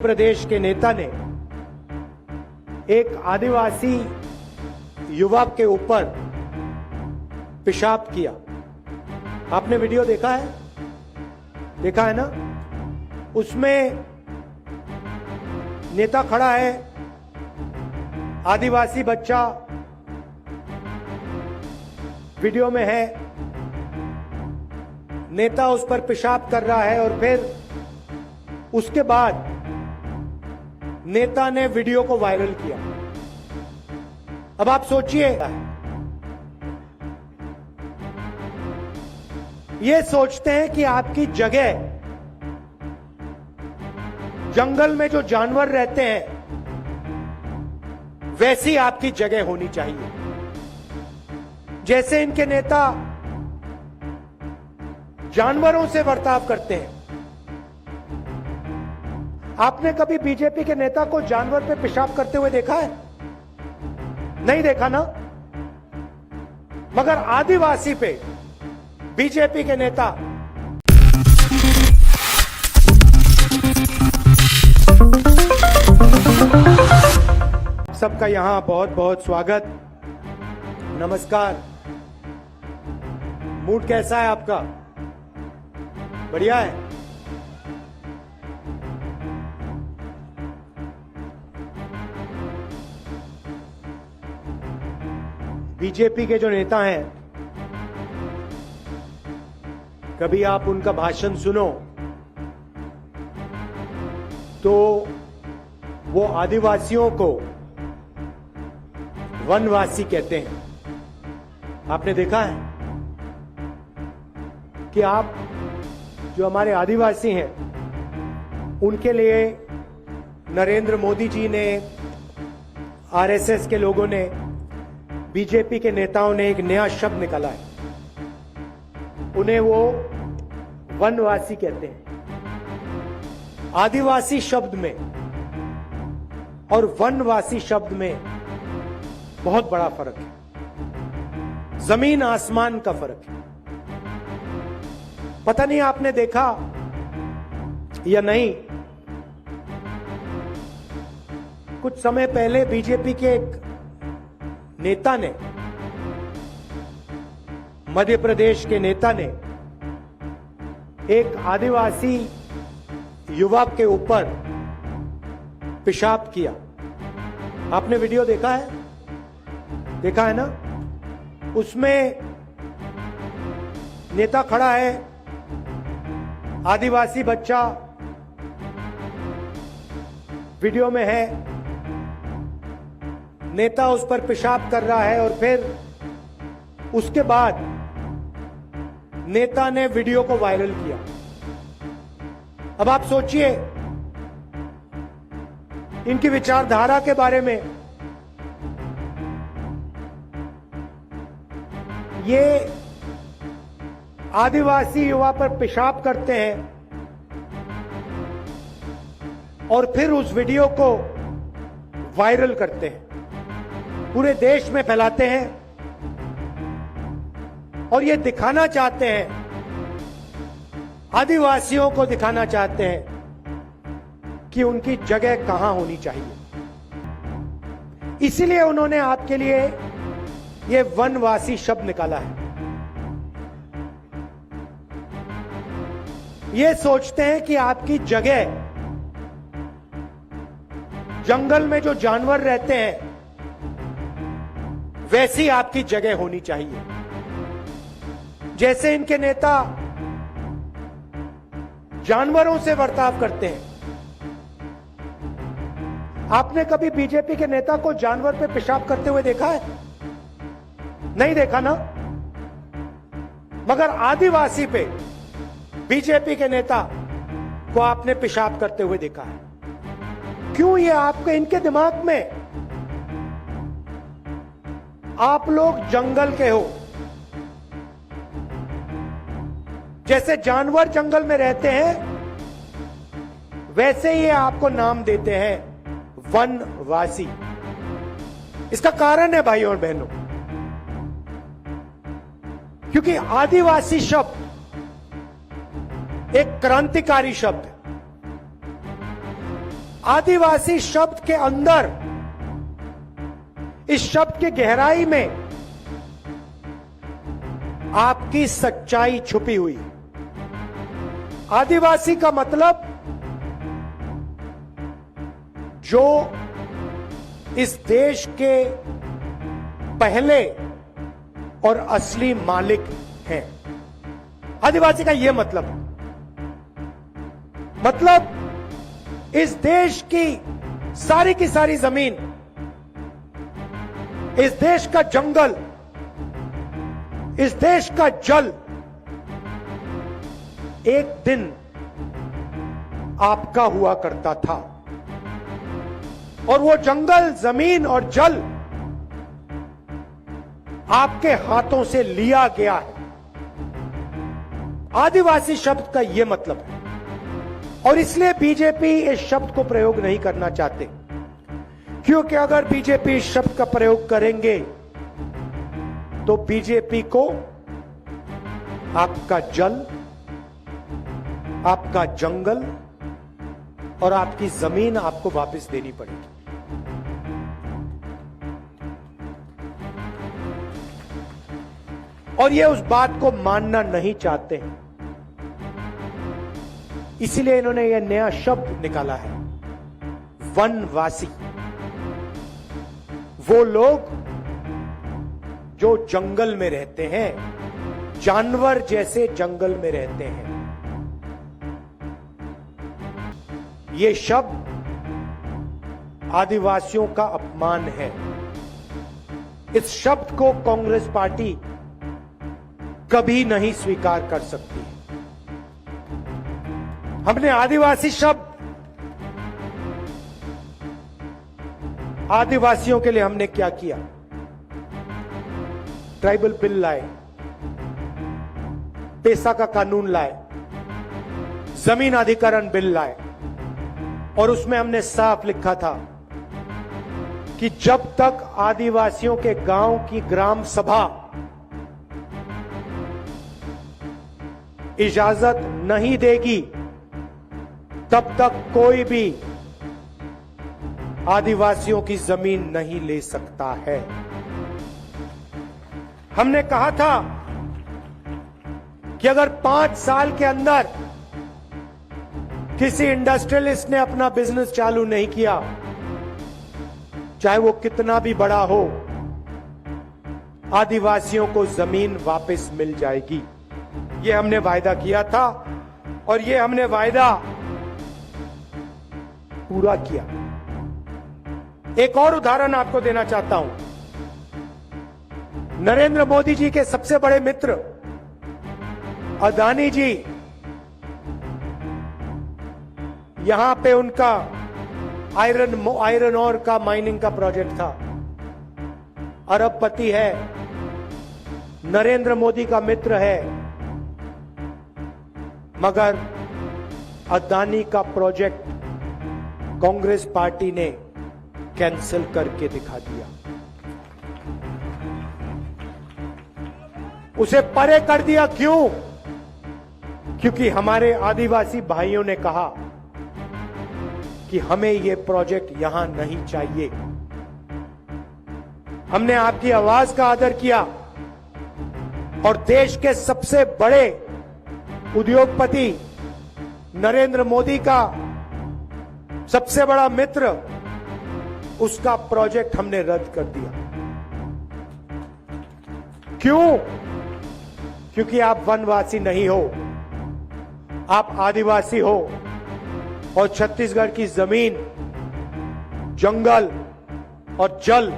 प्रदेश के नेता ने एक आदिवासी युवक के ऊपर पेशाब किया। आपने वीडियो देखा है ना? उसमें नेता खड़ा है, आदिवासी बच्चा वीडियो में है, नेता उस पर पेशाब कर रहा है और फिर उसके बाद नेता ने वीडियो को वायरल किया। अब आप सोचिए, ये सोचते हैं कि आपकी जगह जंगल में जो जानवर रहते हैं वैसी आपकी जगह होनी चाहिए। जैसे इनके नेता जानवरों से बर्ताव करते हैं। आपने कभी बीजेपी के नेता को जानवर पे पेशाब करते हुए देखा है? नहीं देखा ना? मगर आदिवासी पे बीजेपी के नेता सबका यहां बहुत बहुत स्वागत, नमस्कार। मूड कैसा है आपका? बढ़िया है? बीजेपी के जो नेता हैं, कभी आप उनका भाषण सुनो तो वो आदिवासियों को वनवासी कहते हैं। आपने देखा है कि आप जो हमारे आदिवासी हैं उनके लिए नरेंद्र मोदी जी ने, आरएसएस के लोगों ने, बीजेपी के नेताओं ने एक नया शब्द निकाला है। उन्हें वो वनवासी कहते हैं। आदिवासी शब्द में और वनवासी शब्द में बहुत बड़ा फर्क है, जमीन आसमान का फर्क है। पता नहीं आपने देखा या नहीं, कुछ समय पहले बीजेपी के एक नेता ने, मध्य प्रदेश के नेता ने एक आदिवासी युवक के ऊपर पेशाब किया। आपने वीडियो देखा है ना? उसमें नेता खड़ा है, आदिवासी बच्चा वीडियो में है, नेता उस पर पेशाब कर रहा है और फिर उसके बाद नेता ने वीडियो को वायरल किया। अब आप सोचिए इनकी विचारधारा के बारे में। ये आदिवासी युवा पर पेशाब करते हैं और फिर उस वीडियो को वायरल करते हैं, पूरे देश में फैलाते हैं और ये दिखाना चाहते हैं, आदिवासियों को दिखाना चाहते हैं कि उनकी जगह कहां होनी चाहिए। इसीलिए उन्होंने आपके लिए ये वनवासी शब्द निकाला है। ये सोचते हैं कि आपकी जगह जंगल में जो जानवर रहते हैं वैसी आपकी जगह होनी चाहिए। जैसे इनके नेता जानवरों से बर्ताव करते हैं। आपने कभी बीजेपी के नेता को जानवर पे पेशाब करते हुए देखा है? नहीं देखा ना? मगर आदिवासी पे बीजेपी के नेता को आपने पेशाब करते हुए देखा है। क्यों? ये आपके, इनके दिमाग में आप लोग जंगल के हो। जैसे जानवर जंगल में रहते हैं वैसे ही आपको नाम देते हैं वनवासी। इसका कारण है भाइयों और बहनों, क्योंकि आदिवासी शब्द एक क्रांतिकारी शब्द है। आदिवासी शब्द के अंदर, इस शब्द के गहराई में आपकी सच्चाई छुपी हुई है। आदिवासी का मतलब जो इस देश के पहले और असली मालिक हैं। आदिवासी का यह मतलब है। मतलब इस देश की सारी जमीन, इस देश का जंगल, इस देश का जल एक दिन आपका हुआ करता था, और वो जंगल, जमीन और जल आपके हाथों से लिया गया है। आदिवासी शब्द का यह मतलब है, और इसलिए बीजेपी इस शब्द को प्रयोग नहीं करना चाहते, क्योंकि अगर बीजेपी इस शब्द का प्रयोग करेंगे तो बीजेपी को आपका जल, आपका जंगल और आपकी जमीन आपको वापस देनी पड़ेगी। और ये उस बात को मानना नहीं चाहते हैं, इसीलिए इन्होंने यह नया शब्द निकाला है, वनवासी। वो लोग जो जंगल में रहते हैं, जानवर जैसे जंगल में रहते हैं। ये शब्द आदिवासियों का अपमान है। इस शब्द को कांग्रेस पार्टी कभी नहीं स्वीकार कर सकती। हमने आदिवासी शब्द, आदिवासियों के लिए हमने क्या किया? ट्राइबल बिल लाए, पेशा का कानून लाए, जमीन अधिग्रहण बिल लाए, और उसमें हमने साफ लिखा था कि जब तक आदिवासियों के गांव की ग्राम सभा इजाजत नहीं देगी, तब तक कोई भी आदिवासियों की जमीन नहीं ले सकता है। हमने कहा था कि अगर 5 साल के अंदर किसी इंडस्ट्रियलिस्ट ने अपना बिजनेस चालू नहीं किया, चाहे वो कितना भी बड़ा हो, आदिवासियों को जमीन वापस मिल जाएगी। ये हमने वायदा किया था, और ये हमने वायदा पूरा किया। एक और उदाहरण आपको देना चाहता हूं। नरेंद्र मोदी जी के सबसे बड़े मित्र अदानी जी, यहां पे उनका आयरन ओर का माइनिंग का प्रोजेक्ट था। अरबपति है, नरेंद्र मोदी का मित्र है, मगर अदानी का प्रोजेक्ट कांग्रेस पार्टी ने कैंसिल करके दिखा दिया, उसे परे कर दिया। क्यों? क्योंकि हमारे आदिवासी भाइयों ने कहा कि हमें यह प्रोजेक्ट यहां नहीं चाहिए। हमने आपकी आवाज का आदर किया, और देश के सबसे बड़े उद्योगपति नरेंद्र मोदी का सबसे बड़ा मित्र, उसका प्रोजेक्ट हमने रद्द कर दिया। क्यों? क्योंकि आप वनवासी नहीं हो, आप आदिवासी हो, और छत्तीसगढ़ की जमीन, जंगल और जल